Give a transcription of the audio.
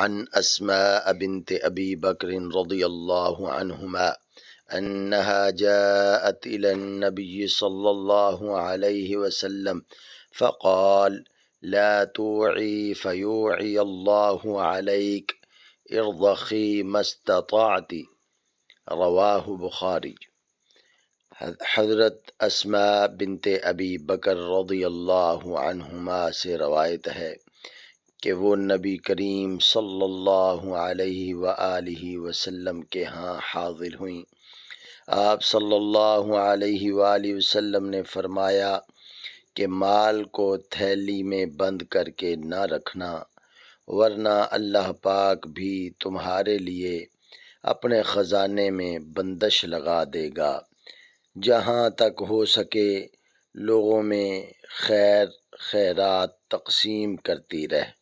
عن اسماء بنت ابی بکر رضی اللہ عنہما انہا جاءت الى النبی صلی اللہ علیہ وسلم فقال لا توعی فیوعی اللہ علیک ارضخی ما استطعتی، رواہ بخاری۔ حضرت اسماء بنت ابی بکر رضی اللہ عنہما سے روایت ہے کہ وہ نبی کریم صلی اللہ علیہ وآلہ وسلم کے ہاں حاضر ہوئیں۔ آپ صلی اللہ علیہ وآلہ وسلم نے فرمایا کہ مال کو تھیلی میں بند کر کے نہ رکھنا، ورنہ اللہ پاک بھی تمہارے لیے اپنے خزانے میں بندش لگا دے گا۔ جہاں تک ہو سکے لوگوں میں خیر خیرات تقسیم کرتی رہ۔